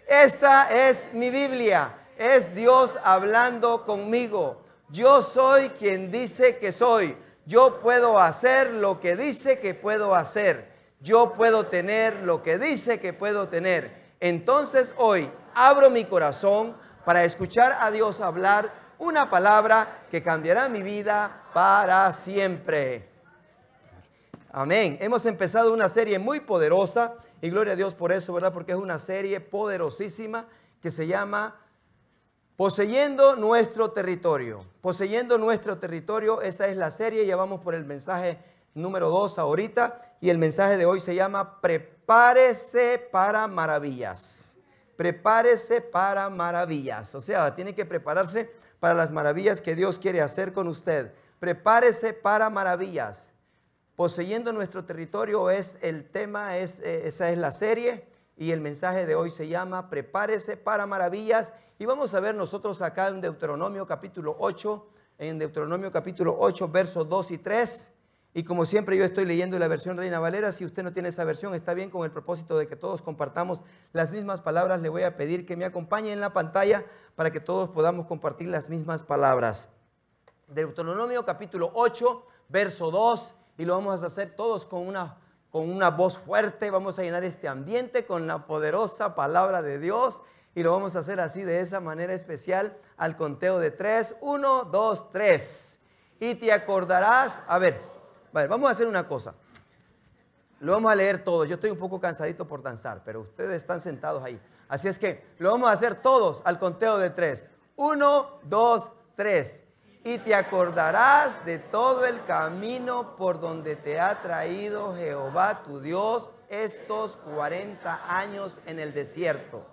Esta es mi Biblia. Es Dios hablando conmigo. Yo soy quien dice que soy. Yo puedo hacer lo que dice que puedo hacer. Yo puedo tener lo que dice que puedo tener. Entonces hoy abro mi corazón para escuchar a Dios hablar una palabra que cambiará mi vida para siempre. Amén. Hemos empezado una serie muy poderosa y gloria a Dios por eso, ¿verdad? Porque es una serie poderosísima que se llama Poseyendo Nuestro Territorio. Poseyendo Nuestro Territorio, esa es la serie. Ya vamos por el mensaje número 2 ahorita y el mensaje de hoy se llama Prepárese para maravillas. Prepárese para maravillas. O sea, tiene que prepararse para las maravillas que Dios quiere hacer con usted. Prepárese para maravillas. Poseyendo Nuestro Territorio es el tema, esa es la serie y el mensaje de hoy se llama Prepárese para maravillas. Y vamos a ver nosotros acá en Deuteronomio capítulo 8, versos 2 y 3. Y como siempre yo estoy leyendo la versión Reina Valera. Si usted no tiene esa versión, está bien, con el propósito de que todos compartamos las mismas palabras. Le voy a pedir que me acompañe en la pantalla para que todos podamos compartir las mismas palabras. Deuteronomio capítulo 8, verso 2. Y lo vamos a hacer todos con una voz fuerte. Vamos a llenar este ambiente con la poderosa palabra de Dios. Y lo vamos a hacer así, de esa manera especial, al conteo de 3. 1, 2, 3. Y te acordarás. A ver, vamos a hacer una cosa. Lo vamos a leer todos. Yo estoy un poco cansadito por danzar, pero ustedes están sentados ahí. Así es que lo vamos a hacer todos al conteo de 3. 1, 2, 3. Y te acordarás de todo el camino por donde te ha traído Jehová tu Dios estos 40 años en el desierto,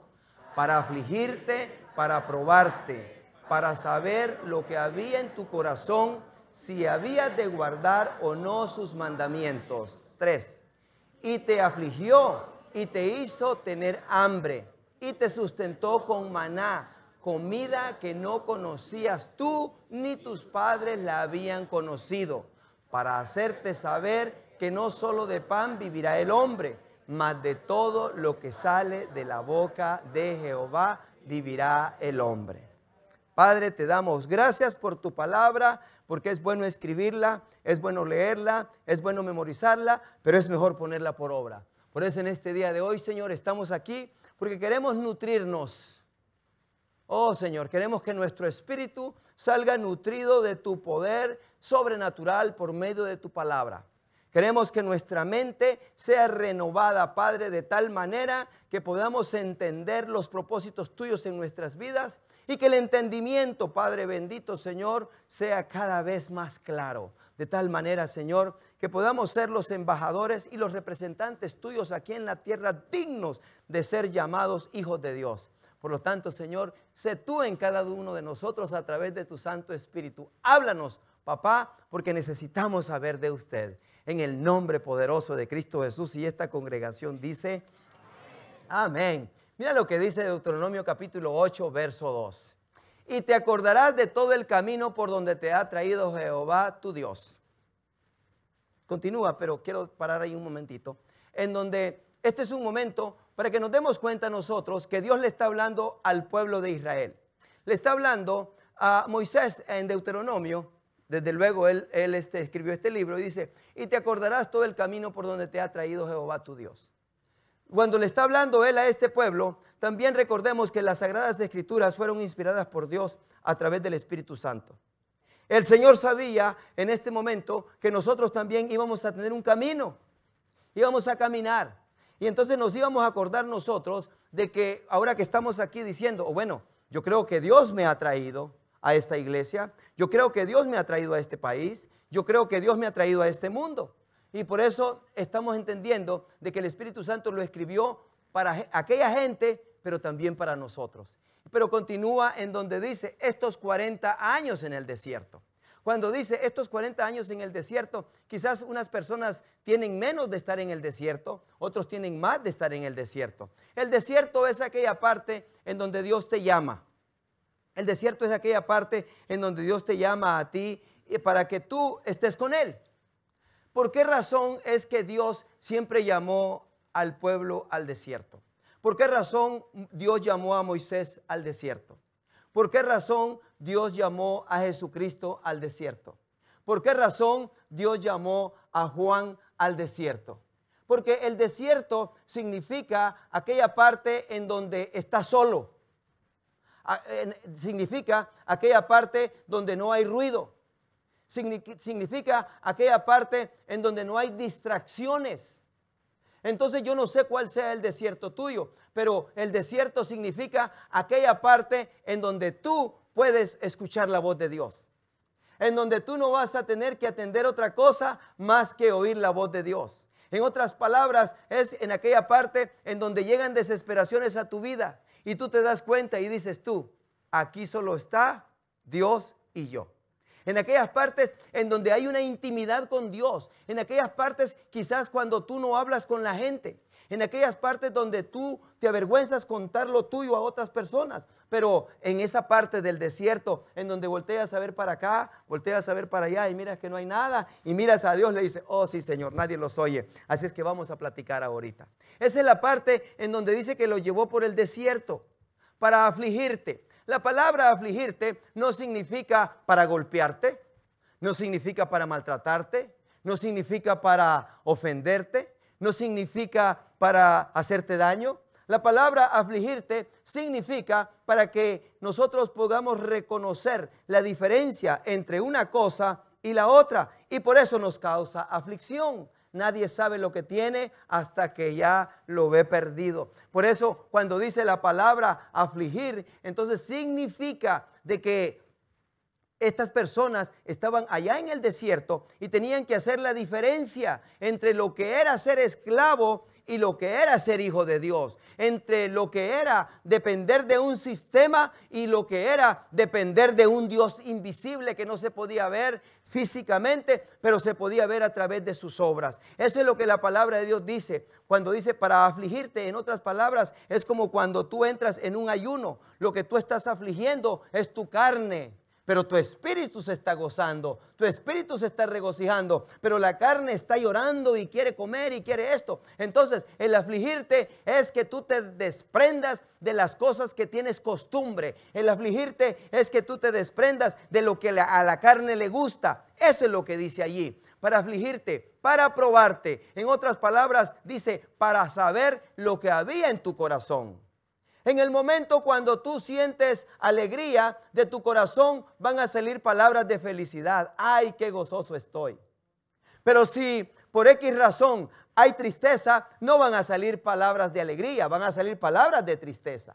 para afligirte, para probarte, para saber lo que había en tu corazón, si habías de guardar o no sus mandamientos. 3. Y te afligió y te hizo tener hambre y te sustentó con maná, comida que no conocías tú ni tus padres la habían conocido, para hacerte saber que no solo de pan vivirá el hombre, mas de todo lo que sale de la boca de Jehová vivirá el hombre. Padre, te damos gracias por tu palabra, porque es bueno escribirla, es bueno leerla, es bueno memorizarla, pero es mejor ponerla por obra. Por eso en este día de hoy, Señor, estamos aquí porque queremos nutrirnos. Oh Señor, queremos que nuestro espíritu salga nutrido de tu poder sobrenatural por medio de tu palabra. Queremos que nuestra mente sea renovada, Padre, de tal manera que podamos entender los propósitos tuyos en nuestras vidas y que el entendimiento, Padre bendito Señor, sea cada vez más claro. De tal manera, Señor, que podamos ser los embajadores y los representantes tuyos aquí en la tierra, dignos de ser llamados hijos de Dios. Por lo tanto, Señor, sé tú en cada uno de nosotros a través de tu Santo Espíritu. Háblanos, papá, porque necesitamos saber de usted. En el nombre poderoso de Cristo Jesús. Y esta congregación dice, amén. Mira lo que dice Deuteronomio capítulo 8, verso 2. Y te acordarás de todo el camino por donde te ha traído Jehová tu Dios. Continúa, pero quiero parar ahí un momentito. En donde este es un momento para que nos demos cuenta nosotros que Dios le está hablando al pueblo de Israel. Le está hablando a Moisés en Deuteronomio. Desde luego él escribió este libro y dice, y te acordarás todo el camino por donde te ha traído Jehová tu Dios. Cuando le está hablando él a este pueblo, también recordemos que las Sagradas Escrituras fueron inspiradas por Dios a través del Espíritu Santo. El Señor sabía en este momento que nosotros también íbamos a tener un camino, íbamos a caminar. Y entonces nos íbamos a acordar nosotros de que ahora que estamos aquí diciendo, bueno, yo creo que Dios me ha traído a esta iglesia, yo creo que Dios me ha traído a este país, yo creo que Dios me ha traído a este mundo. Y por eso estamos entendiendo de que el Espíritu Santo lo escribió para aquella gente, pero también para nosotros. Pero continúa en donde dice estos 40 años en el desierto. Cuando dice estos 40 años en el desierto, quizás unas personas tienen menos de estar en el desierto, otros tienen más de estar en el desierto. El desierto es aquella parte en donde Dios te llama. El desierto es aquella parte en donde Dios te llama a ti para que tú estés con Él. ¿Por qué razón es que Dios siempre llamó al pueblo al desierto? ¿Por qué razón Dios llamó a Moisés al desierto? ¿Por qué razón Dios llamó a Jesucristo al desierto? ¿Por qué razón Dios llamó a Juan al desierto? Porque el desierto significa aquella parte en donde está solo. Significa aquella parte donde no hay ruido. Significa aquella parte en donde no hay distracciones. Entonces yo no sé cuál sea el desierto tuyo, pero el desierto significa aquella parte en donde tú puedes escuchar la voz de Dios. En donde tú no vas a tener que atender otra cosa más que oír la voz de Dios. En otras palabras, es en aquella parte en donde llegan desesperaciones a tu vida y tú te das cuenta y dices tú, aquí solo está Dios y yo. En aquellas partes en donde hay una intimidad con Dios, en aquellas partes quizás cuando tú no hablas con la gente, en aquellas partes donde tú te avergüenzas contar lo tuyo a otras personas, pero en esa parte del desierto en donde volteas a ver para acá, volteas a ver para allá y miras que no hay nada y miras a Dios, le dices, oh sí Señor, nadie los oye, así es que vamos a platicar ahorita. Esa es la parte en donde dice que lo llevó por el desierto para afligirte. La palabra afligirte no significa para golpearte, no significa para maltratarte, no significa para ofenderte, no significa para hacerte daño. La palabra afligirte significa para que nosotros podamos reconocer la diferencia entre una cosa y la otra, y por eso nos causa aflicción. Nadie sabe lo que tiene hasta que ya lo ve perdido. Por eso cuando dice la palabra afligir, entonces significa de que estas personas estaban allá en el desierto y tenían que hacer la diferencia entre lo que era ser esclavo y lo que era ser hijo de Dios, entre lo que era depender de un sistema y lo que era depender de un Dios invisible que no se podía ver físicamente, pero se podía ver a través de sus obras. Eso es lo que la palabra de Dios dice. Cuando dice para afligirte, en otras palabras, es como cuando tú entras en un ayuno. Lo que tú estás afligiendo es tu carne, pero tu espíritu se está gozando, tu espíritu se está regocijando, pero la carne está llorando y quiere comer y quiere esto. Entonces, el afligirte es que tú te desprendas de las cosas que tienes costumbre. El afligirte es que tú te desprendas de lo que a la carne le gusta. Eso es lo que dice allí. Para afligirte, para probarte. En otras palabras, dice, para saber lo que había en tu corazón. En el momento cuando tú sientes alegría, de tu corazón van a salir palabras de felicidad. ¡Ay, qué gozoso estoy! Pero si por X razón hay tristeza, no van a salir palabras de alegría, van a salir palabras de tristeza.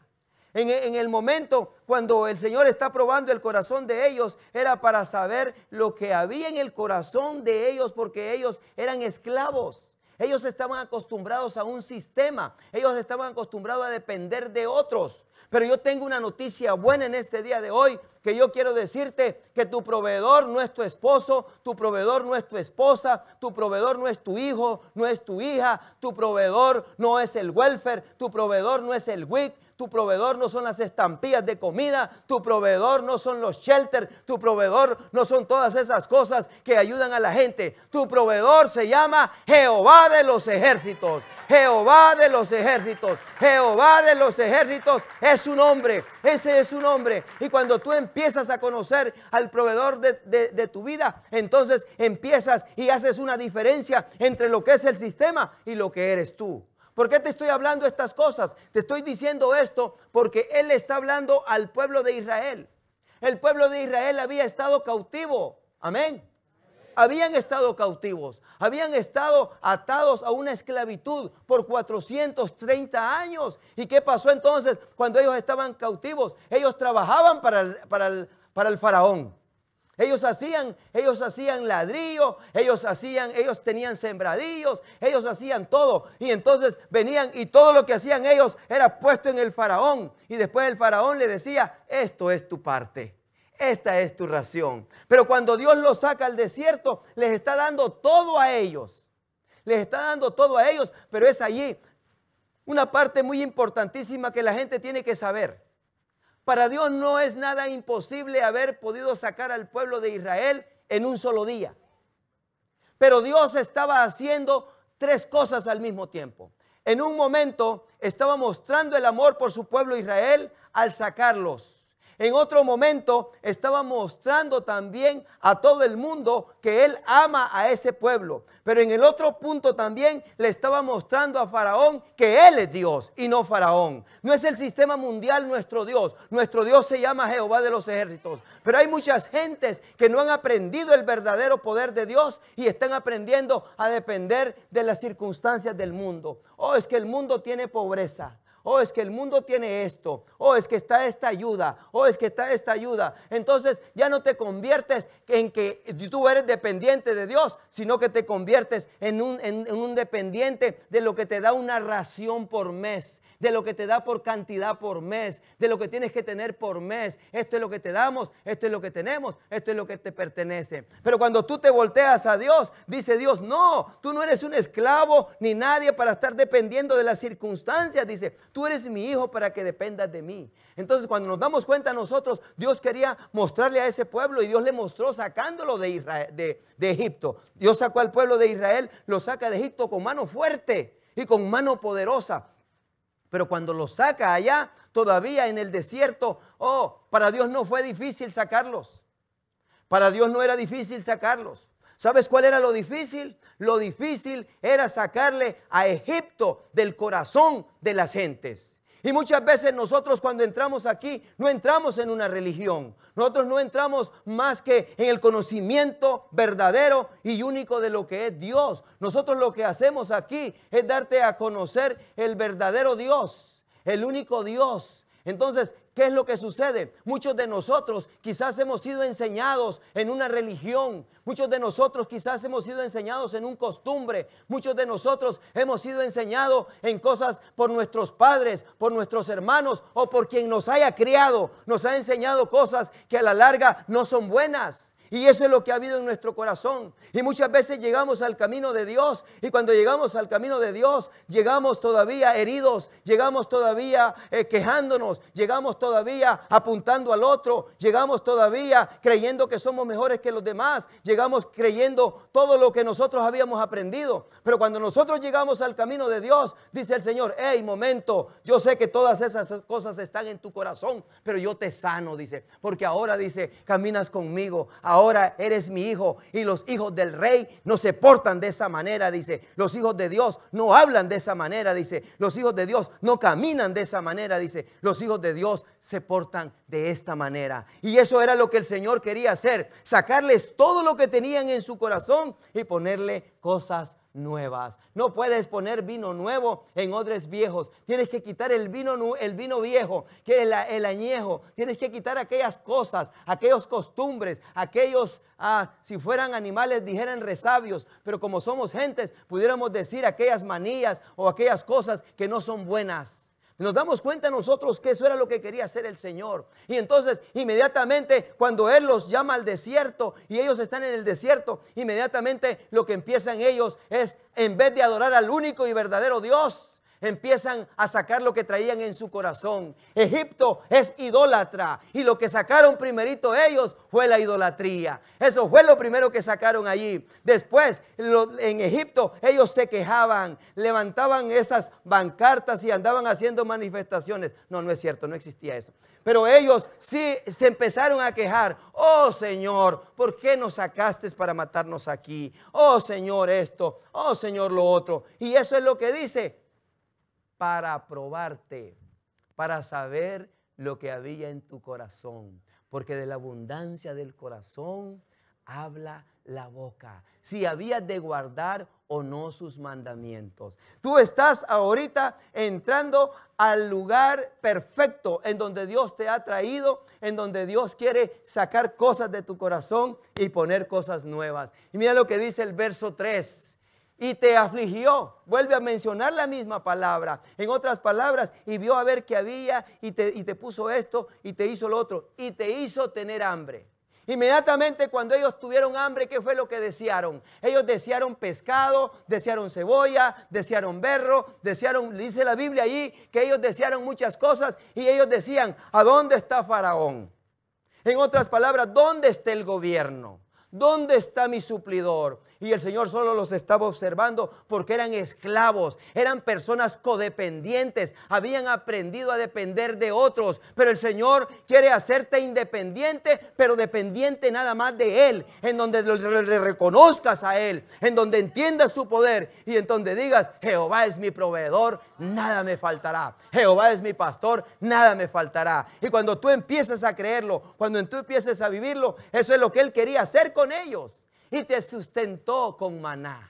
En el momento cuando el Señor está probando el corazón de ellos, era para saber lo que había en el corazón de ellos, porque ellos eran esclavos. Ellos estaban acostumbrados a un sistema. Ellos estaban acostumbrados a depender de otros. Pero yo tengo una noticia buena en este día de hoy, que yo quiero decirte que tu proveedor no es tu esposo, tu proveedor no es tu esposa, tu proveedor no es tu hijo, no es tu hija, tu proveedor no es el welfare, tu proveedor no es el WIC, tu proveedor no son las estampillas de comida, tu proveedor no son los shelters, tu proveedor no son todas esas cosas que ayudan a la gente. Tu proveedor se llama Jehová de los ejércitos. Jehová de los ejércitos. Jehová de los ejércitos es su nombre. Ese es su nombre. Y cuando tú empiezas a conocer al proveedor de tu vida, entonces empiezas y haces una diferencia entre lo que es el sistema y lo que eres tú. ¿Por qué te estoy hablando estas cosas? Te estoy diciendo esto porque Él está hablando al pueblo de Israel. El pueblo de Israel había estado cautivo. Amén. Habían estado cautivos. Habían estado atados a una esclavitud por 430 años. ¿Y qué pasó entonces cuando ellos estaban cautivos? Ellos trabajaban para el faraón. Ellos hacían ladrillo, ellos tenían sembradillos, ellos hacían todo. Y entonces venían y todo lo que hacían ellos era puesto en el faraón. Y después el faraón le decía, esto es tu parte, esta es tu ración. Pero cuando Dios los saca al desierto, les está dando todo a ellos. Les está dando todo a ellos, pero es allí una parte muy importantísima que la gente tiene que saber. Para Dios no es nada imposible haber podido sacar al pueblo de Israel en un solo día. Pero Dios estaba haciendo tres cosas al mismo tiempo. en un momento estaba mostrando el amor por su pueblo Israel al sacarlos. En otro momento estaba mostrando también a todo el mundo que él ama a ese pueblo. Pero en el otro punto también le estaba mostrando a Faraón que él es Dios y no Faraón. No es el sistema mundial nuestro Dios. Nuestro Dios se llama Jehová de los ejércitos. Pero hay muchas gentes que no han aprendido el verdadero poder de Dios y están aprendiendo a depender de las circunstancias del mundo. Oh, es que el mundo tiene pobreza. Oh, es que el mundo tiene esto. Oh, es que está esta ayuda. Oh, es que está esta ayuda. Entonces ya no te conviertes en que tú eres dependiente de Dios, sino que te conviertes en un dependiente de lo que te da una ración por mes, de lo que te da por cantidad por mes, de lo que tienes que tener por mes. Esto es lo que te damos, esto es lo que tenemos, esto es lo que te pertenece. Pero cuando tú te volteas a Dios, dice Dios, no, tú no eres un esclavo ni nadie para estar dependiendo de las circunstancias. Dice, tú eres mi hijo para que dependas de mí. Entonces cuando nos damos cuenta nosotros, Dios quería mostrarle a ese pueblo y Dios le mostró sacándolo de Israel, de Egipto. Dios sacó al pueblo de Israel, lo saca de Egipto con mano fuerte y con mano poderosa. Pero cuando lo saca allá, todavía en el desierto, oh, para Dios no fue difícil sacarlos. Para Dios no era difícil sacarlos. ¿Sabes cuál era lo difícil? Lo difícil era sacarle a Egipto del corazón de las gentes. Y muchas veces nosotros cuando entramos aquí no entramos en una religión. Nosotros no entramos más que en el conocimiento verdadero y único de lo que es Dios. Nosotros lo que hacemos aquí es darte a conocer el verdadero Dios, el único Dios. Entonces, ¿qué es lo que sucede? Muchos de nosotros quizás hemos sido enseñados en una religión. Muchos de nosotros quizás hemos sido enseñados en un costumbre. Muchos de nosotros hemos sido enseñados en cosas por nuestros padres, por nuestros hermanos o por quien nos haya criado. Nos ha enseñado cosas que a la larga no son buenas. Y eso es lo que ha habido en nuestro corazón. Y muchas veces llegamos al camino de Dios. Y cuando llegamos al camino de Dios, llegamos todavía heridos. Llegamos todavía quejándonos. Llegamos todavía apuntando al otro. Llegamos todavía creyendo que somos mejores que los demás. Llegamos creyendo todo lo que nosotros habíamos aprendido. Pero cuando nosotros llegamos al camino de Dios, dice el Señor, hey, momento, yo sé que todas esas cosas están en tu corazón, pero yo te sano, dice. Porque ahora, dice, caminas conmigo. Ahora eres mi hijo y los hijos del rey no se portan de esa manera, dice. Los hijos de Dios no hablan de esa manera, dice. Los hijos de Dios no caminan de esa manera, dice. Los hijos de Dios se portan de esta manera. Y eso era lo que el Señor quería hacer. Sacarles todo lo que tenían en su corazón y ponerle cosas nuevas. No puedes poner vino nuevo en odres viejos. Tienes que quitar el vino viejo, que es el añejo. Tienes que quitar aquellas cosas, aquellos costumbres, aquellos, si fueran animales dijeran resabios, pero como somos gentes, pudiéramos decir aquellas manías o aquellas cosas que no son buenas. Nos damos cuenta nosotros que eso era lo que quería hacer el Señor. Y entonces inmediatamente cuando Él los llama al desierto y ellos están en el desierto, inmediatamente lo que empiezan ellos es, en vez de adorar al único y verdadero Dios, empiezan a sacar lo que traían en su corazón. Egipto es idólatra y lo que sacaron primerito ellos fue la idolatría. Eso fue lo primero que sacaron allí. Después en Egipto ellos se quejaban, levantaban esas pancartas y andaban haciendo manifestaciones. No, no es cierto, no existía eso. Pero ellos sí se empezaron a quejar. Oh Señor, ¿por qué nos sacaste para matarnos aquí? Oh Señor esto, oh Señor lo otro. Y eso es lo que dice, para probarte, para saber lo que había en tu corazón. Porque de la abundancia del corazón habla la boca. Si habías de guardar o no sus mandamientos. Tú estás ahorita entrando al lugar perfecto en donde Dios te ha traído, en donde Dios quiere sacar cosas de tu corazón y poner cosas nuevas. Y mira lo que dice el verso 3. Y te afligió, vuelve a mencionar la misma palabra, en otras palabras, y vio a ver qué había, y te puso esto, y te hizo lo otro, y te hizo tener hambre. Inmediatamente cuando ellos tuvieron hambre, ¿qué fue lo que desearon? Ellos desearon pescado, desearon cebolla, desearon berro, desearon, dice la Biblia allí, que ellos desearon muchas cosas, y ellos decían, ¿a dónde está Faraón? En otras palabras, ¿dónde está el gobierno? ¿Dónde está mi suplidor? y el Señor solo los estaba observando porque eran esclavos, eran personas codependientes, habían aprendido a depender de otros, pero el Señor quiere hacerte independiente, pero dependiente nada más de Él, en donde le reconozcas a Él, en donde entiendas su poder y en donde digas: Jehová es mi proveedor, nada me faltará. Jehová es mi pastor, nada me faltará. Y cuando tú empieces a creerlo, cuando tú empieces a vivirlo, eso es lo que Él quería hacer con ellos. Y te sustentó con maná.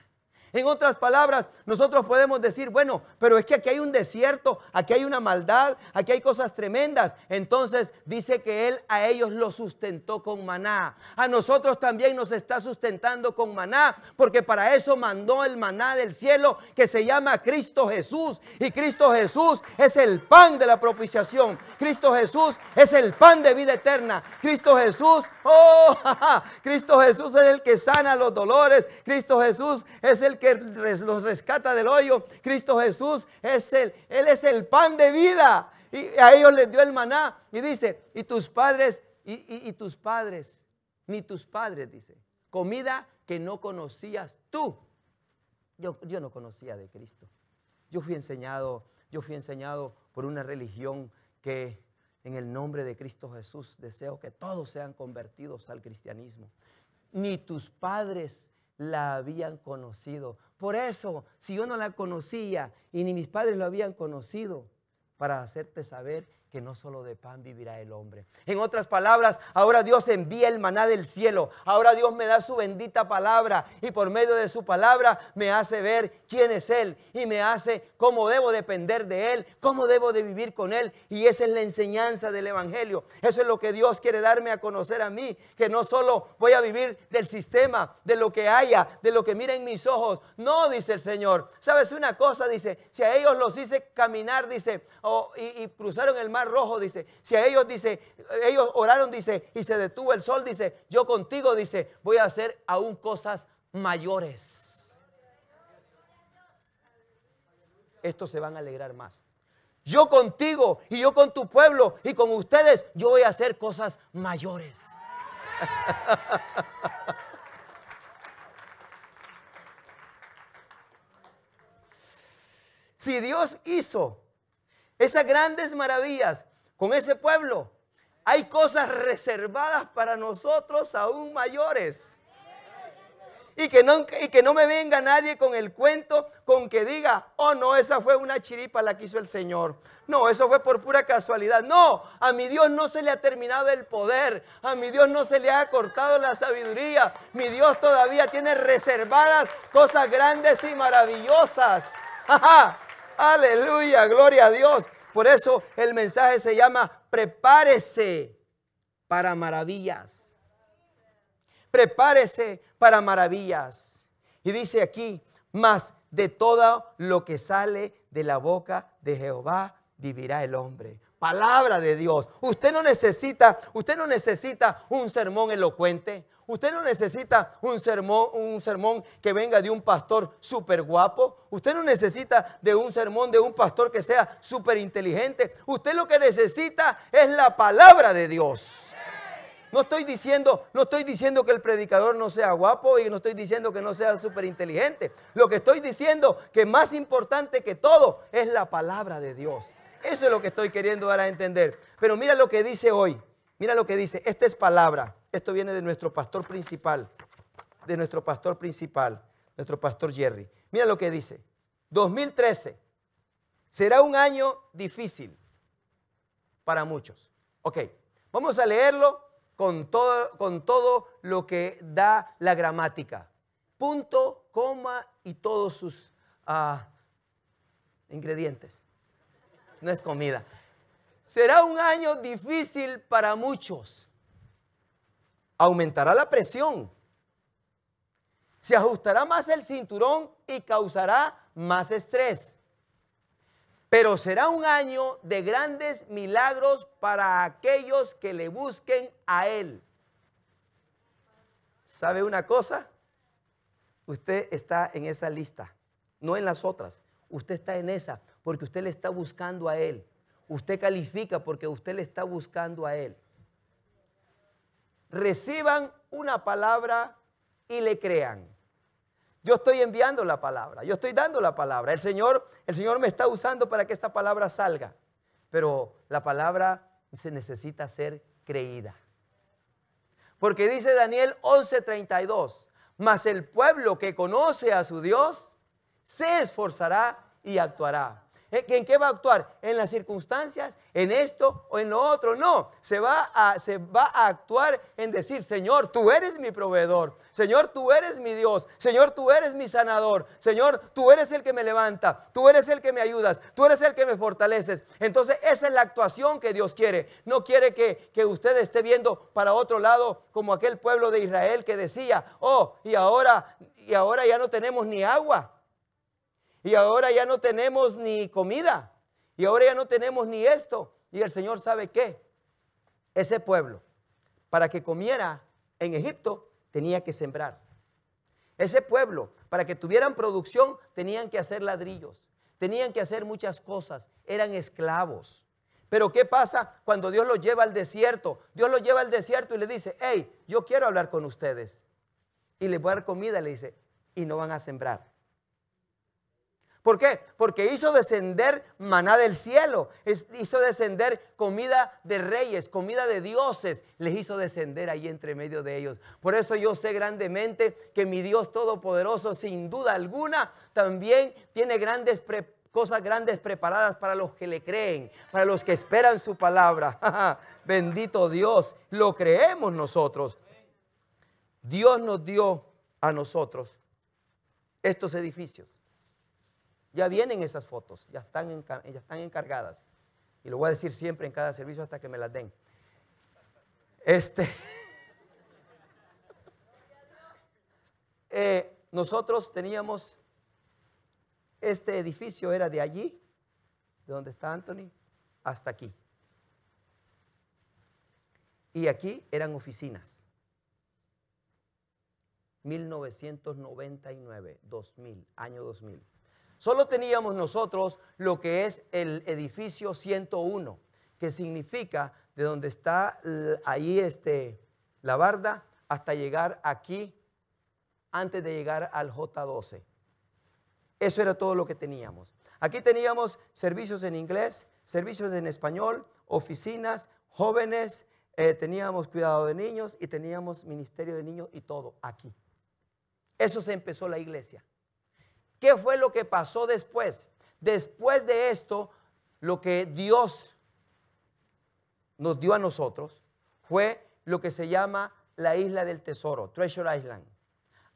En otras palabras, nosotros podemos decir: bueno, pero es que aquí hay un desierto, aquí hay una maldad, aquí hay cosas tremendas. Entonces dice que Él a ellos los sustentó con maná. A nosotros también nos está sustentando con maná, porque para eso mandó el maná del cielo, que se llama Cristo Jesús. Y Cristo Jesús es el pan de la propiciación. Cristo Jesús es el pan de vida eterna. Cristo Jesús, Cristo Jesús es el que sana los dolores. Cristo Jesús es el que los rescata del hoyo. Cristo Jesús es Él es el pan de vida. Y a ellos les dio el maná. Y dice: y tus padres, ni tus padres, dice, comida que no conocías tú. Yo no conocía de Cristo. Yo fui enseñado por una religión que en el nombre de Cristo Jesús deseo que todos sean convertidos al cristianismo. Ni tus padres la habían conocido. Por eso, si yo no la conocía y ni mis padres lo habían conocido, para hacerte saber que no solo de pan vivirá el hombre. En otras palabras, ahora Dios envía el maná del cielo. Ahora Dios me da su bendita palabra, y por medio de su palabra me hace ver quién es Él, y me hace cómo debo depender de Él, cómo debo de vivir con Él. Y esa es la enseñanza del evangelio. Eso es lo que Dios quiere darme a conocer a mí, que no solo voy a vivir del sistema, de lo que haya, de lo que miren mis ojos. No, dice el Señor. ¿Sabes una cosa? Dice: si a ellos los hice caminar, dice, y cruzaron el mar rojo, dice, si a ellos, dice, ellos oraron, dice, y se detuvo el sol, dice, yo contigo, dice, voy a hacer aún cosas mayores. Estos se van a alegrar más. Yo contigo, y yo con tu pueblo, y con ustedes, yo voy a hacer cosas mayores. Si Dios hizo esas grandes maravillas con ese pueblo, hay cosas reservadas para nosotros aún mayores. Y que no me venga nadie con el cuento, con que diga: oh no, esa fue una chiripa la que hizo el Señor. No, eso fue por pura casualidad. No, a mi Dios no se le ha terminado el poder. A mi Dios no se le ha cortado la sabiduría. Mi Dios todavía tiene reservadas cosas grandes y maravillosas. ¡Ja! Aleluya, gloria a Dios. Por eso el mensaje se llama: prepárese para maravillas. Prepárese para maravillas. Y dice aquí: mas de todo lo que sale de la boca de Jehová vivirá el hombre. Palabra de Dios. Usted no necesita un sermón elocuente. Usted no necesita un sermón que venga de un pastor súper guapo. Usted no necesita de un sermón de un pastor que sea súper inteligente. Usted lo que necesita es la palabra de Dios. No estoy diciendo que el predicador no sea guapo, y no estoy diciendo que no sea súper inteligente. Lo que estoy diciendo, que más importante que todo es la palabra de Dios. Eso es lo que estoy queriendo dar a entender. Pero mira lo que dice hoy. Mira lo que dice. Esta es palabra. Esto viene de nuestro pastor principal. Nuestro pastor Jerry. Mira lo que dice. 2013 será un año difícil para muchos. Ok, vamos a leerlo con todo lo que da la gramática. Punto, coma y todos sus ingredientes. No es comida. Será un año difícil para muchos. Aumentará la presión. Se ajustará más el cinturón y causará más estrés. Pero será un año de grandes milagros para aquellos que le busquen a Él. ¿Sabe una cosa? Usted está en esa lista, no en las otras. Usted está en esa porque usted le está buscando a Él. Usted califica porque usted le está buscando a Él. Reciban una palabra y le crean. Yo estoy enviando la palabra, yo estoy dando la palabra. El Señor me está usando para que esta palabra salga. Pero la palabra se necesita ser creída. Porque dice Daniel 11:32, mas el pueblo que conoce a su Dios se esforzará y actuará. ¿En qué va a actuar? ¿En las circunstancias? ¿En esto o en lo otro? No, se va a actuar en decir, Señor, tú eres mi proveedor. Señor, tú eres mi Dios. Señor, tú eres mi sanador. Señor, tú eres el que me levanta. Tú eres el que me ayudas. Tú eres el que me fortaleces. Entonces esa es la actuación que Dios quiere. No quiere que usted esté viendo para otro lado como aquel pueblo de Israel que decía, oh, y ahora ya no tenemos ni agua. Y ahora ya no tenemos ni comida. Y ahora ya no tenemos ni esto. Y el Señor sabe qué. Ese pueblo, para que comiera en Egipto, tenía que sembrar. Ese pueblo, para que tuvieran producción, tenían que hacer ladrillos. Tenían que hacer muchas cosas. Eran esclavos. Pero ¿qué pasa cuando Dios los lleva al desierto? Dios los lleva al desierto y le dice, hey, yo quiero hablar con ustedes. Y les voy a dar comida, le dice, y no van a sembrar. ¿Por qué? Porque hizo descender maná del cielo, hizo descender comida de reyes, comida de dioses, les hizo descender ahí entre medio de ellos. Por eso yo sé grandemente que mi Dios todopoderoso, sin duda alguna, también tiene cosas grandes preparadas para los que le creen, para los que esperan su palabra. Bendito Dios, lo creemos nosotros. Dios nos dio a nosotros estos edificios. Ya vienen esas fotos, ya están encargadas. Y lo voy a decir siempre en cada servicio hasta que me las den. Nosotros teníamos, este edificio era de allí, de donde está Anthony, hasta aquí. Y aquí eran oficinas. 1999, 2000, año 2000. Solo teníamos nosotros lo que es el edificio 101, que significa de donde está ahí la barda hasta llegar aquí, antes de llegar al J12. Eso era todo lo que teníamos. Aquí teníamos servicios en inglés, servicios en español, oficinas, jóvenes, teníamos cuidado de niños y teníamos ministerio de niños y todo aquí. Eso se empezó la iglesia. ¿Qué fue lo que pasó después? Después de esto, lo que Dios nos dio a nosotros fue lo que se llama la isla del tesoro, Treasure Island.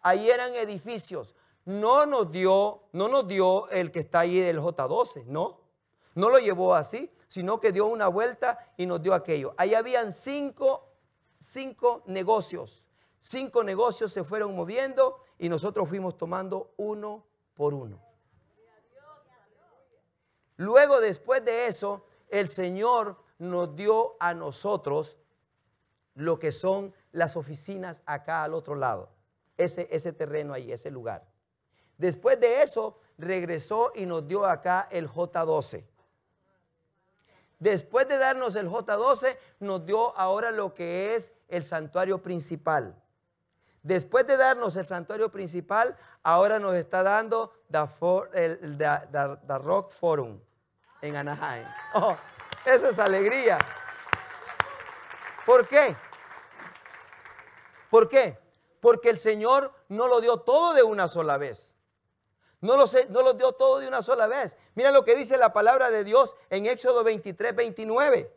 Ahí eran edificios. No nos dio el que está ahí del J12, no lo llevó así, sino que dio una vuelta y nos dio aquello. Ahí habían cinco negocios. 5 negocios se fueron moviendo y nosotros fuimos tomando uno por uno. Luego, después de eso, el Señor nos dio a nosotros lo que son las oficinas acá al otro lado. Ese terreno ahí, ese lugar. Después de eso, regresó y nos dio acá el J12. Después de darnos el J12, nos dio ahora lo que es el santuario principal. Después de darnos el santuario principal, ahora nos está dando The Rock Forum en Anaheim. Oh, eso es alegría. ¿Por qué? ¿Por qué? Porque el Señor no lo dio todo de una sola vez. No lo dio todo de una sola vez. Mira lo que dice la palabra de Dios en Éxodo 23, 29.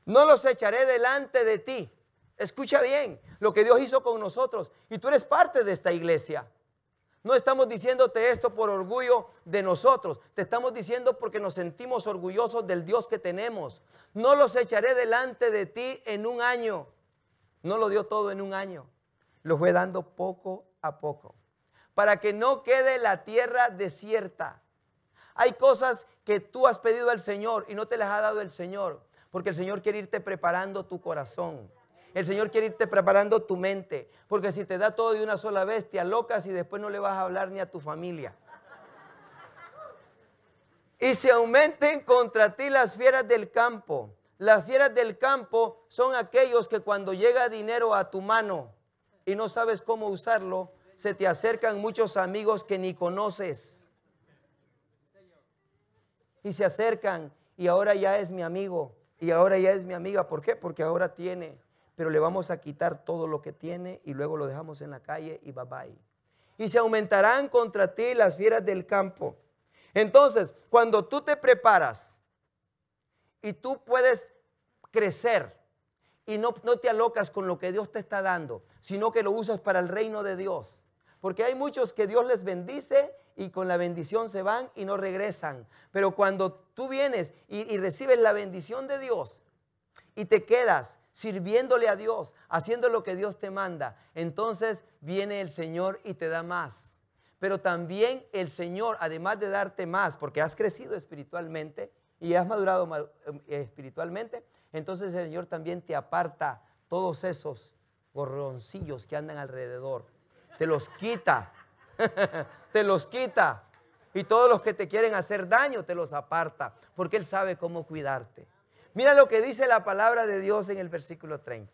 No los echaré delante de ti. Escucha bien lo que Dios hizo con nosotros. Y tú eres parte de esta iglesia. No estamos diciéndote esto por orgullo de nosotros. Te estamos diciendo porque nos sentimos orgullosos del Dios que tenemos. No los echaré delante de ti en un año. No lo dio todo en un año. Lo fue dando poco a poco. Para que no quede la tierra desierta. Hay cosas que tú has pedido al Señor y no te las ha dado el Señor. Porque el Señor quiere irte preparando tu corazón. El Señor quiere irte preparando tu mente. Porque si te da todo de una sola vez, te alocas y después no le vas a hablar ni a tu familia. Y se aumenten contra ti las fieras del campo. Las fieras del campo son aquellos que cuando llega dinero a tu mano y no sabes cómo usarlo, se te acercan muchos amigos que ni conoces. Y se acercan y ahora ya es mi amigo y ahora ya es mi amiga. ¿Por qué? Porque ahora tiene, pero le vamos a quitar todo lo que tiene y luego lo dejamos en la calle y bye bye. Y se aumentarán contra ti las fieras del campo. Entonces, cuando tú te preparas y tú puedes crecer y no te alocas con lo que Dios te está dando, sino que lo usas para el reino de Dios. Porque hay muchos que Dios les bendice y con la bendición se van y no regresan. Pero cuando tú vienes y recibes la bendición de Dios y te quedas sirviéndole a Dios, haciendo lo que Dios te manda, entonces viene el Señor y te da más. Pero también el Señor, además de darte más, porque has crecido espiritualmente y has madurado espiritualmente, entonces el Señor también te aparta todos esos gorroncillos que andan alrededor. Te los quita, te los quita. Y todos los que te quieren hacer daño te los aparta, porque Él sabe cómo cuidarte. Mira lo que dice la palabra de Dios en el versículo 30.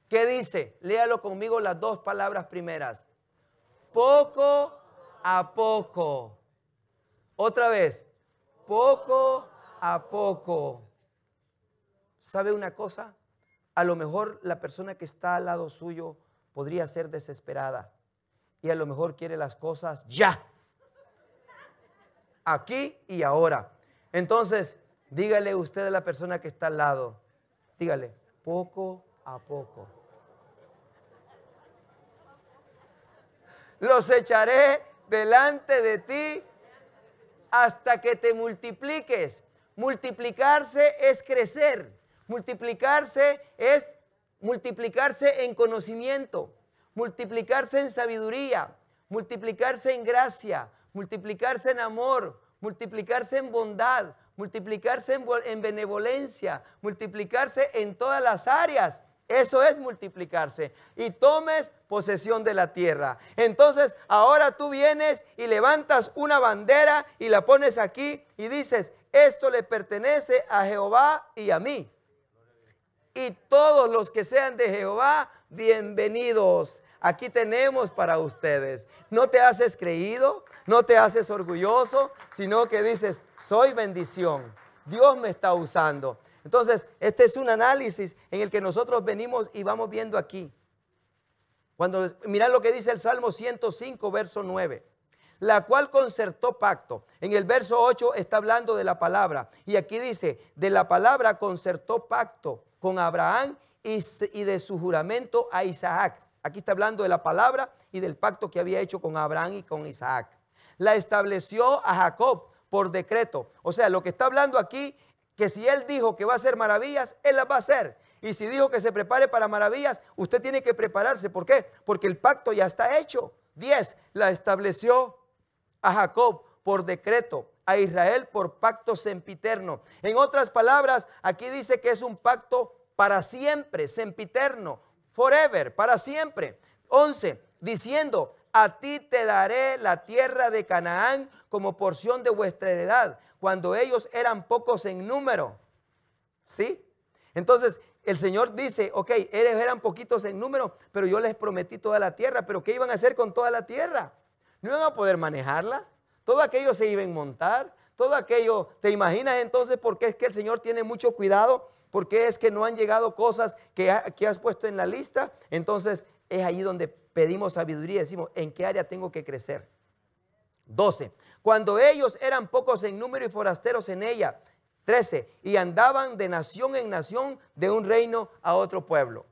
¿Qué dice? Léalo conmigo las dos palabras primeras. Poco a poco. Otra vez. Poco a poco. ¿Sabe una cosa? A lo mejor la persona que está al lado suyo podría ser desesperada y a lo mejor quiere las cosas ya, aquí y ahora. Entonces, dígale usted a la persona que está al lado, dígale, poco a poco. Los echaré delante de ti hasta que te multipliques. Multiplicarse es crecer. Multiplicarse es multiplicarse en conocimiento, multiplicarse en sabiduría, multiplicarse en gracia, multiplicarse en amor, multiplicarse en bondad, multiplicarse en benevolencia, multiplicarse en todas las áreas. Eso es multiplicarse. Y tomes posesión de la tierra. Entonces ahora tú vienes y levantas una bandera y la pones aquí y dices, esto le pertenece a Jehová y a mí. Y todos los que sean de Jehová, bienvenidos. Aquí tenemos para ustedes. No te haces creído, no te haces orgulloso, sino que dices, soy bendición. Dios me está usando. Entonces, este es un análisis en el que nosotros venimos y vamos viendo aquí. Mirad lo que dice el Salmo 105, verso 9. La cual concertó pacto. En el verso 8 está hablando de la palabra. Y aquí dice, de la palabra concertó pacto con Abraham y de su juramento a Isaac. Aquí está hablando de la palabra y del pacto que había hecho con Abraham y con Isaac. La estableció a Jacob por decreto. O sea, lo que está hablando aquí, que si él dijo que va a hacer maravillas, él las va a hacer. Y si dijo que se prepare para maravillas, usted tiene que prepararse. ¿Por qué? Porque el pacto ya está hecho. 10. La estableció a Jacob por decreto, a Israel por pacto sempiterno. En otras palabras, aquí dice que es un pacto para siempre, sempiterno, forever, para siempre. 11, diciendo, a ti te daré la tierra de Canaán como porción de vuestra heredad, cuando ellos eran pocos en número. ¿Sí? Entonces, el Señor dice, ok, ellos eran poquitos en número, pero yo les prometí toda la tierra. ¿Pero qué iban a hacer con toda la tierra? No iban a poder manejarla. Todo aquello se iba a montar, todo aquello, ¿te imaginas entonces por qué es que el Señor tiene mucho cuidado? ¿Por qué es que no han llegado cosas que has puesto en la lista? Entonces es ahí donde pedimos sabiduría y decimos, ¿en qué área tengo que crecer? 12. Cuando ellos eran pocos en número y forasteros en ella. 13. Y andaban de nación en nación, de un reino a otro pueblo.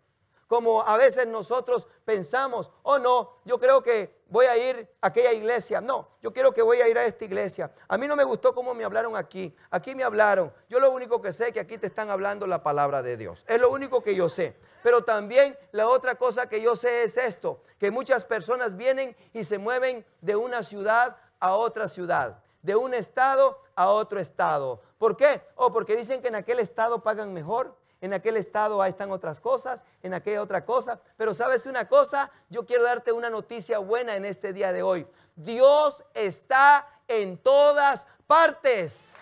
Como a veces nosotros pensamos, oh no, yo creo que voy a ir a aquella iglesia. No, yo quiero que voy a ir a esta iglesia. A mí no me gustó cómo me hablaron aquí. Aquí me hablaron. Yo lo único que sé es que aquí te están hablando la palabra de Dios. Es lo único que yo sé. Pero también la otra cosa que yo sé es esto, que muchas personas vienen y se mueven de una ciudad a otra ciudad, de un estado a otro estado. ¿Por qué? Porque dicen que en aquel estado pagan mejor. En aquel estado ahí están otras cosas, en aquella otra cosa. Pero ¿sabes una cosa? Yo quiero darte una noticia buena en este día de hoy. Dios está en todas partes.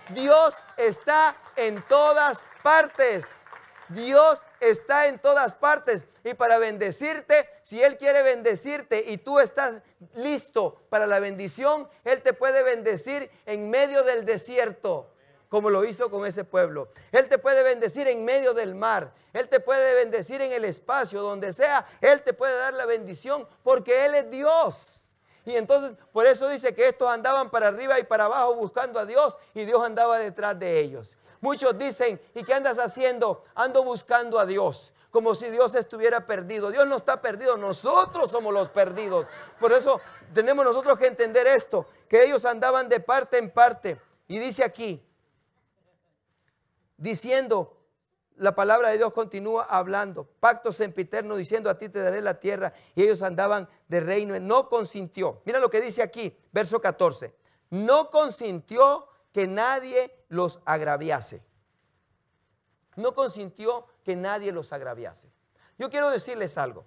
Dios está en todas partes. Dios está en todas partes y para bendecirte, si Él quiere bendecirte y tú estás listo para la bendición, Él te puede bendecir en medio del desierto, como lo hizo con ese pueblo. Él te puede bendecir en medio del mar. Él te puede bendecir en el espacio, donde sea. Él te puede dar la bendición porque Él es Dios. Y entonces, por eso dice que estos andaban para arriba y para abajo buscando a Dios y Dios andaba detrás de ellos. Muchos dicen, ¿y qué andas haciendo? Ando buscando a Dios, como si Dios estuviera perdido. Dios no está perdido, nosotros somos los perdidos. Por eso tenemos nosotros que entender esto, que ellos andaban de parte en parte. Y dice aquí, diciendo, la palabra de Dios continúa hablando, pacto sempiterno diciendo, a ti te daré la tierra, y ellos andaban de reino, no consintió. Mira lo que dice aquí, verso 14, no consintió que nadie los agraviase. No consintió que nadie los agraviase. Yo quiero decirles algo.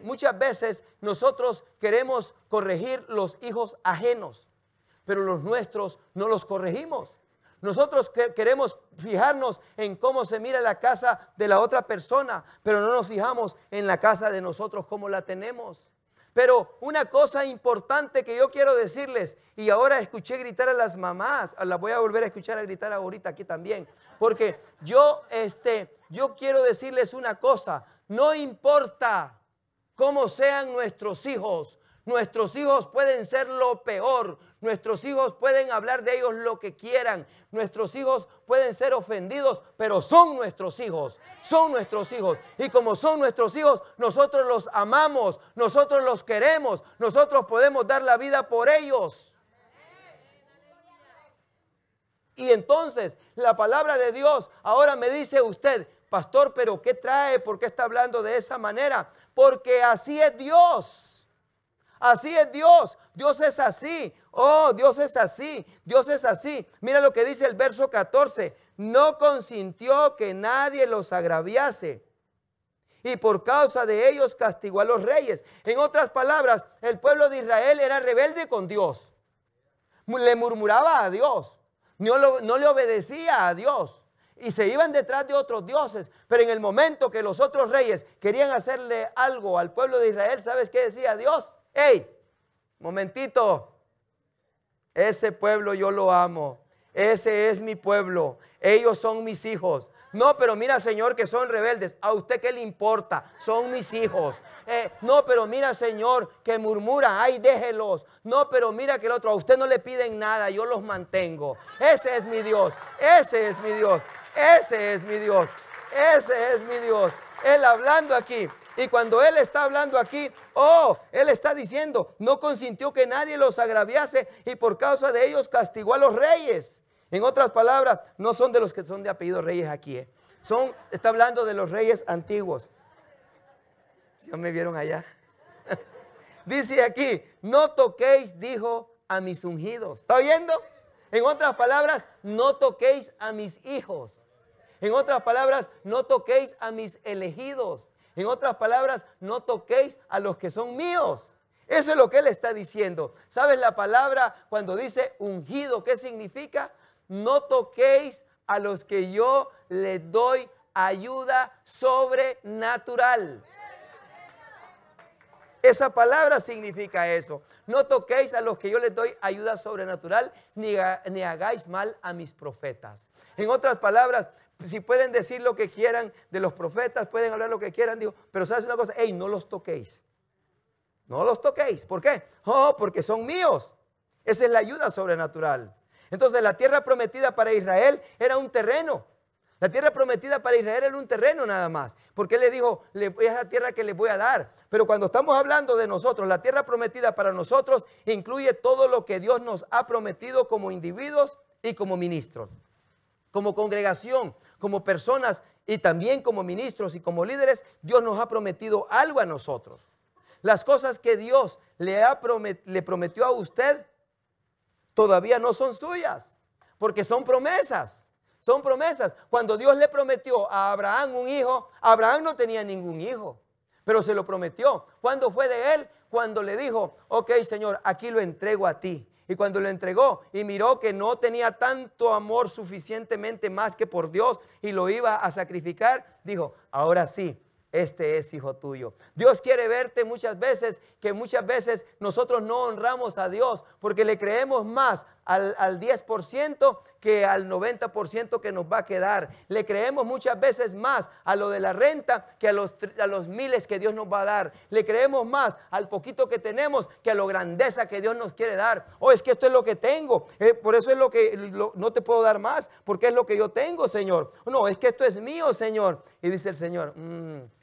Muchas veces nosotros queremos corregir los hijos ajenos, pero los nuestros no los corregimos. Nosotros queremos fijarnos en cómo se mira la casa de la otra persona, pero no nos fijamos en la casa de nosotros, cómo la tenemos. Pero una cosa importante que yo quiero decirles, y ahora escuché gritar a las mamás, las voy a volver a escuchar a gritar ahorita aquí también, porque yo quiero decirles una cosa, no importa cómo sean nuestros hijos pueden ser lo peor, nuestros hijos pueden hablar de ellos lo que quieran, nuestros hijos pueden ser ofendidos, pero son nuestros hijos, y como son nuestros hijos, nosotros los amamos, nosotros los queremos, nosotros podemos dar la vida por ellos. Y entonces la palabra de Dios ahora me dice usted, pastor, pero ¿qué trae? ¿Por qué está hablando de esa manera? Porque así es Dios. Así es Dios, Dios es así, oh Dios es así, Dios es así. Mira lo que dice el verso 14, no consintió que nadie los agraviase y por causa de ellos castigó a los reyes. En otras palabras, el pueblo de Israel era rebelde con Dios, le murmuraba a Dios, no le obedecía a Dios. Y se iban detrás de otros dioses, pero en el momento que los otros reyes querían hacerle algo al pueblo de Israel, ¿sabes qué decía Dios? ¡Ey! Momentito, ese pueblo yo lo amo, ese es mi pueblo, ellos son mis hijos. No, pero mira, Señor, que son rebeldes, ¿a usted qué le importa? Son mis hijos. No, pero mira, Señor, que murmuran, ay, déjelos. No, pero mira que el otro, a usted no le piden nada, yo los mantengo. Ese es mi Dios, ese es mi Dios, ese es mi Dios, ese es mi Dios. Él hablando aquí. Y cuando Él está hablando aquí, Él está diciendo, no consintió que nadie los agraviase y por causa de ellos castigó a los reyes. En otras palabras, no son de los que son de apellido reyes aquí. Está hablando de los reyes antiguos. ¿Ya me vieron allá? Dice aquí, no toquéis, dijo, a mis ungidos. ¿Está oyendo? En otras palabras, no toquéis a mis hijos. En otras palabras, no toquéis a mis elegidos. En otras palabras, no toquéis a los que son míos. Eso es lo que Él está diciendo. ¿Sabes la palabra cuando dice ungido? ¿Qué significa? No toquéis a los que yo les doy ayuda sobrenatural. Esa palabra significa eso. No toquéis a los que yo les doy ayuda sobrenatural, ni hagáis mal a mis profetas. En otras palabras, si pueden decir lo que quieran de los profetas, pueden hablar lo que quieran, digo, pero sabes una cosa, no los toquéis. No los toquéis. ¿Por qué? Porque son míos. Esa es la ayuda sobrenatural. Entonces la tierra prometida para Israel era un terreno. La tierra prometida para Israel era un terreno nada más. Porque Él le dijo, es la tierra que les voy a dar. Pero cuando estamos hablando de nosotros, la tierra prometida para nosotros incluye todo lo que Dios nos ha prometido como individuos y como ministros. Como congregación, como personas y también como ministros y como líderes, Dios nos ha prometido algo a nosotros. Las cosas que Dios le prometió a usted todavía no son suyas, porque son promesas. Son promesas. Cuando Dios le prometió a Abraham un hijo, Abraham no tenía ningún hijo, pero se lo prometió. ¿Cuándo fue de él? Cuando le dijo, ok, Señor, aquí lo entrego a ti. Y cuando lo entregó y miró que no tenía tanto amor suficientemente más que por Dios y lo iba a sacrificar, dijo, ahora sí, este es hijo tuyo. Dios quiere verte muchas veces, que muchas veces nosotros no honramos a Dios porque le creemos más al 10% que al 90% que nos va a quedar. Le creemos muchas veces más a lo de la renta que a los miles que Dios nos va a dar. Le creemos más al poquito que tenemos que a la grandeza que Dios nos quiere dar. Oh, es que esto es lo que tengo, por eso es lo que no te puedo dar más, porque es lo que yo tengo, Señor. No, es que esto es mío, Señor. Y dice el Señor,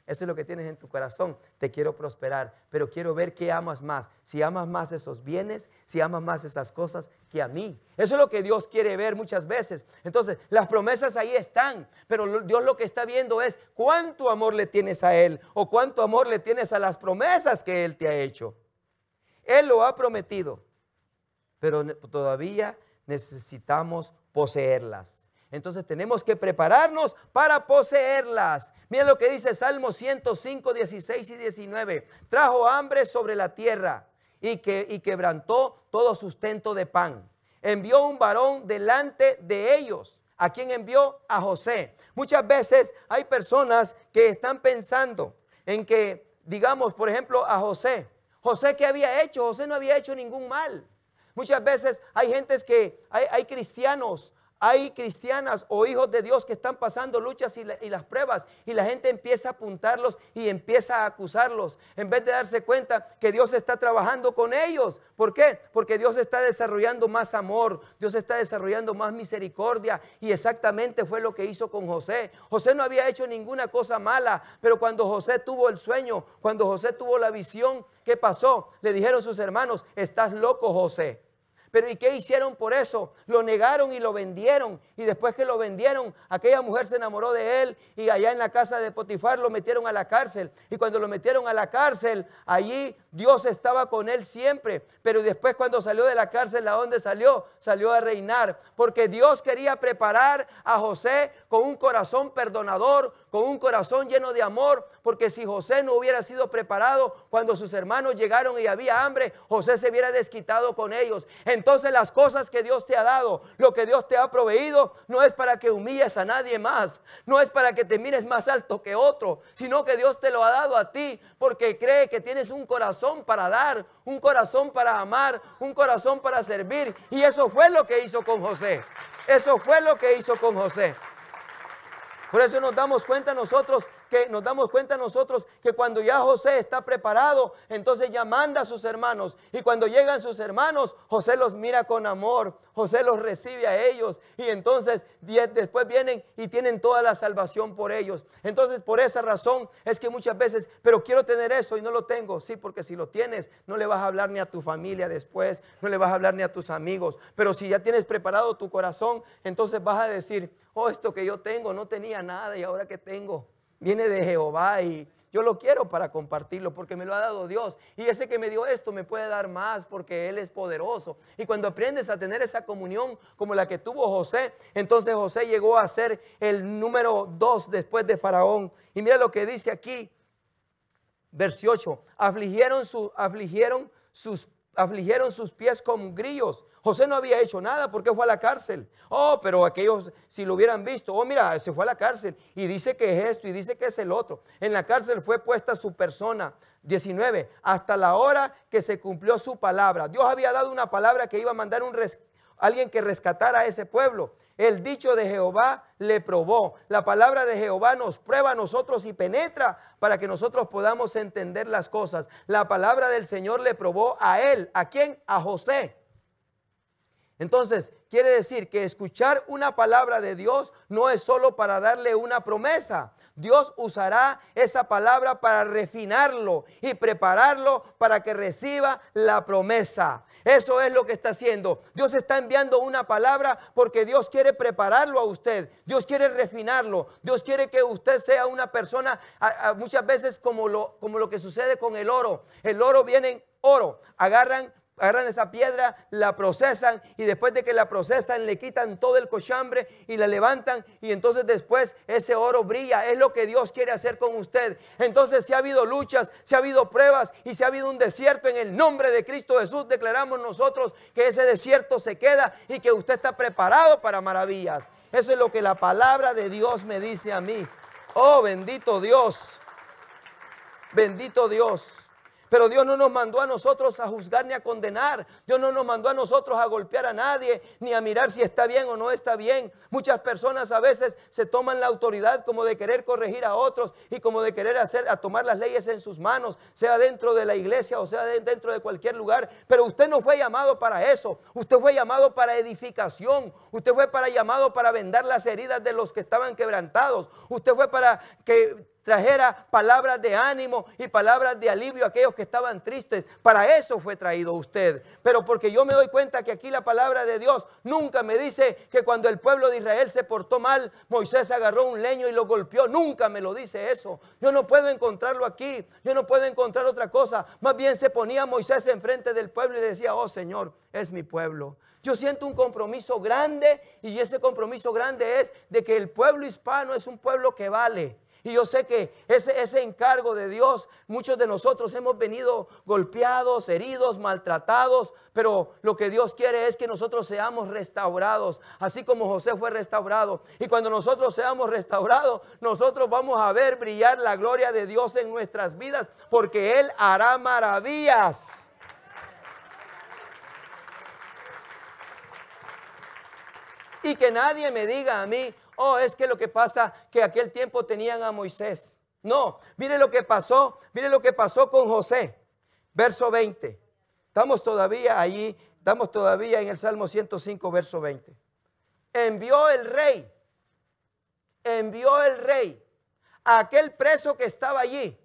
eso es lo que tienes en tu corazón, te quiero prosperar, pero quiero ver qué amas más. Si amas más esos bienes, si amas más esas cosas que a mí. Eso es lo que Dios quiere ver muchas veces. Entonces, las promesas ahí están, pero Dios lo que está viendo es cuánto amor le tienes a Él o cuánto amor le tienes a las promesas que Él te ha hecho. Él lo ha prometido, pero todavía necesitamos poseerlas. Entonces tenemos que prepararnos para poseerlas. Mira lo que dice Salmo 105, 16 y 19. Trajo hambre sobre la tierra y quebrantó todo sustento de pan. Envió un varón delante de ellos. ¿A quién envió? A José. Muchas veces hay personas que están pensando en que, digamos, por ejemplo, a José. José, ¿qué había hecho? José no había hecho ningún mal. Muchas veces hay gentes que, hay cristianos, hay cristianas o hijos de Dios que están pasando luchas y las pruebas y la gente empieza a apuntarlos y empieza a acusarlos en vez de darse cuenta que Dios está trabajando con ellos. ¿Por qué? Porque Dios está desarrollando más amor, Dios está desarrollando más misericordia y exactamente fue lo que hizo con José. José no había hecho ninguna cosa mala, pero cuando José tuvo el sueño, cuando José tuvo la visión, ¿qué pasó? Le dijeron sus hermanos, estás loco, José. Pero ¿y qué hicieron por eso? Lo negaron y lo vendieron. Y después que lo vendieron, aquella mujer se enamoró de él y allá en la casa de Potifar lo metieron a la cárcel. Y cuando lo metieron a la cárcel, allí Dios estaba con él siempre. Pero después cuando salió de la cárcel, ¿a dónde salió? Salió a reinar. Porque Dios quería preparar a José con un corazón perdonador, con un corazón lleno de amor. Porque si José no hubiera sido preparado, cuando sus hermanos llegaron y había hambre, José se hubiera desquitado con ellos. Entonces las cosas que Dios te ha dado, lo que Dios te ha proveído, no es para que humilles a nadie más, no es para que te mires más alto que otro, sino que Dios te lo ha dado a ti porque cree que tienes un corazón para dar, un corazón para amar, un corazón para servir. Y eso fue lo que hizo con José. Eso fue lo que hizo con José. Por eso nos damos cuenta nosotros que cuando ya José está preparado, entonces ya manda a sus hermanos. Y cuando llegan sus hermanos, José los mira con amor, José los recibe a ellos. Y entonces después vienen y tienen toda la salvación por ellos. Entonces por esa razón es que muchas veces, pero quiero tener eso y no lo tengo. Sí, porque si lo tienes, no le vas a hablar ni a tu familia después, no le vas a hablar ni a tus amigos. Pero si ya tienes preparado tu corazón, entonces vas a decir, oh, esto que yo tengo no tenía nada y ahora que tengo viene de Jehová y yo lo quiero para compartirlo porque me lo ha dado Dios. Y ese que me dio esto me puede dar más porque Él es poderoso. Y cuando aprendes a tener esa comunión como la que tuvo José, entonces José llegó a ser el número 2 después de Faraón. Y mira lo que dice aquí, versículo 8, afligieron sus pies como grillos. José no había hecho nada porque fue a la cárcel. Oh, pero aquellos si lo hubieran visto, oh mira, se fue a la cárcel y dice que es esto y dice que es el otro. En la cárcel fue puesta su persona. 19, hasta la hora que se cumplió su palabra. Dios había dado una palabra que iba a mandar alguien que rescatara a ese pueblo. El dicho de Jehová le probó. La palabra de Jehová nos prueba a nosotros y penetra para que nosotros podamos entender las cosas. La palabra del Señor le probó a él. ¿A quién? A José. Entonces, quiere decir que escuchar una palabra de Dios no es solo para darle una promesa. Dios usará esa palabra para refinarlo y prepararlo para que reciba la promesa. Eso es lo que está haciendo. Dios está enviando una palabra porque Dios quiere prepararlo a usted. Dios quiere refinarlo. Dios quiere que usted sea una persona, muchas veces como lo que sucede con el oro. El oro viene en oro. Agarran agarran esa piedra, la procesan y después de que la procesan le quitan todo el cochambre y la levantan y entonces después ese oro brilla. Es lo que Dios quiere hacer con usted. Entonces si ha habido luchas, si ha habido pruebas y si ha habido un desierto, en el nombre de Cristo Jesús declaramos nosotros que ese desierto se queda y que usted está preparado para maravillas. Eso es lo que la palabra de Dios me dice a mí. Oh, bendito Dios. Bendito Dios. Pero Dios no nos mandó a nosotros a juzgar ni a condenar. Dios no nos mandó a nosotros a golpear a nadie, ni a mirar si está bien o no está bien. Muchas personas a veces se toman la autoridad como de querer corregir a otros y como de querer tomar las leyes en sus manos, sea dentro de la iglesia o sea dentro de cualquier lugar. Pero usted no fue llamado para eso. Usted fue llamado para edificación. Usted fue llamado para vendar las heridas de los que estaban quebrantados. Usted fue para que trajera palabras de ánimo y palabras de alivio a aquellos que estaban tristes. Para eso fue traído usted. Pero porque yo me doy cuenta que aquí la palabra de Dios nunca me dice que cuando el pueblo de Israel se portó mal, Moisés agarró un leño y lo golpeó. Nunca me lo dice eso. Yo no puedo encontrarlo aquí. Yo no puedo encontrar otra cosa. Más bien se ponía Moisés enfrente del pueblo y le decía: oh Señor, es mi pueblo. Yo siento un compromiso grande y ese compromiso grande es de que el pueblo hispano es un pueblo que vale. Y yo sé que ese encargo de Dios, muchos de nosotros hemos venido golpeados, heridos, maltratados, pero lo que Dios quiere es que nosotros seamos restaurados, así como José fue restaurado. Y cuando nosotros seamos restaurados, nosotros vamos a ver brillar la gloria de Dios en nuestras vidas, porque Él hará maravillas. Y que nadie me diga a mí: oh, es que lo que pasa que aquel tiempo tenían a Moisés. No, mire lo que pasó con José. Verso 20. Estamos todavía allí, estamos todavía en el Salmo 105, verso 20. Envió el rey a aquel preso que estaba allí,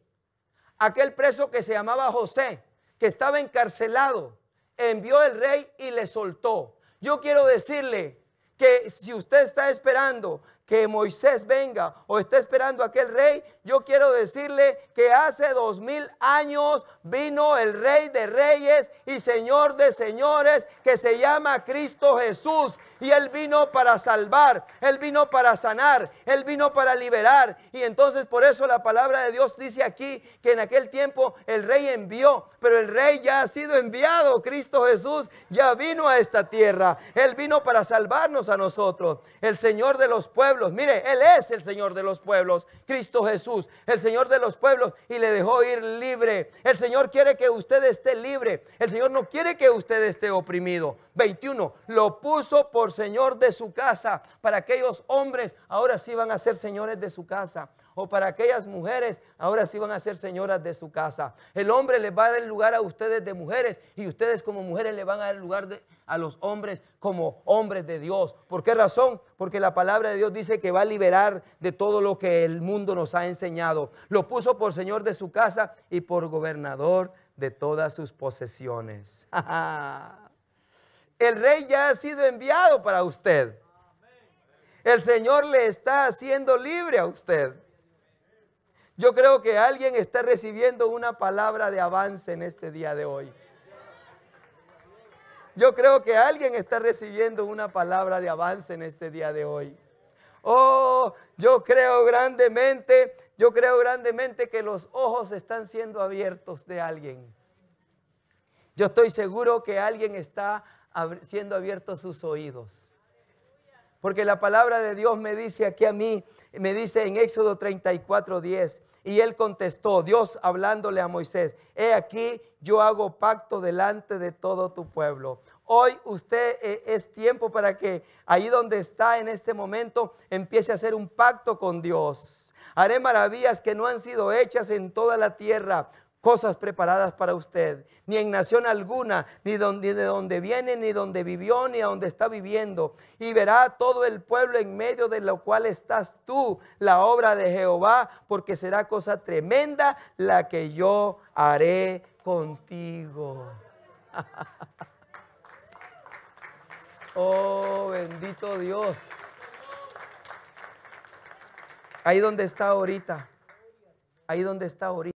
aquel preso que se llamaba José, que estaba encarcelado. Envió el rey y le soltó. Yo quiero decirle que si usted está esperando que Moisés venga o está esperando a aquel rey, yo quiero decirle que hace 2000 años vino el Rey de Reyes y Señor de Señores, que se llama Cristo Jesús. Y Él vino para salvar, Él vino para sanar, Él vino para liberar. Y entonces por eso la palabra de Dios dice aquí que en aquel tiempo el rey envió, pero el rey ya ha sido enviado. Cristo Jesús ya vino a esta tierra. Él vino para salvarnos a nosotros. El Señor de los pueblos, mire, Él es el Señor de los pueblos, Cristo Jesús, el Señor de los pueblos, y le dejó ir libre. El Señor quiere que usted esté libre. El Señor no quiere que usted esté oprimido. 21, lo puso por Señor de su casa. Para aquellos hombres, ahora sí van a ser señores de su casa. O para aquellas mujeres, ahora sí van a ser señoras de su casa. El hombre les va a dar el lugar a ustedes de mujeres, y ustedes como mujeres le van a dar el lugar a los hombres como hombres de Dios. ¿Por qué razón? Porque la palabra de Dios dice que va a liberar de todo lo que el mundo nos ha enseñado. Lo puso por Señor de su casa y por gobernador de todas sus posesiones. El rey ya ha sido enviado para usted. El Señor le está haciendo libre a usted. Yo creo que alguien está recibiendo una palabra de avance en este día de hoy. Yo creo que alguien está recibiendo una palabra de avance en este día de hoy. Oh, yo creo grandemente que los ojos están siendo abiertos de alguien. Yo estoy seguro que alguien está siendo abiertos sus oídos. Porque la palabra de Dios me dice aquí a mí, me dice en Éxodo 34:10, y él contestó, Dios hablándole a Moisés: he aquí, yo hago pacto delante de todo tu pueblo. Hoy usted es tiempo para que ahí donde está en este momento empiece a hacer un pacto con Dios. Haré maravillas que no han sido hechas en toda la tierra, cosas preparadas para usted, ni en nación alguna, ni de donde viene, ni donde vivió, ni a donde está viviendo. Y verá todo el pueblo en medio de lo cual estás tú, la obra de Jehová, porque será cosa tremenda la que yo haré contigo. Oh, bendito Dios. Ahí donde está ahorita, ahí donde está ahorita.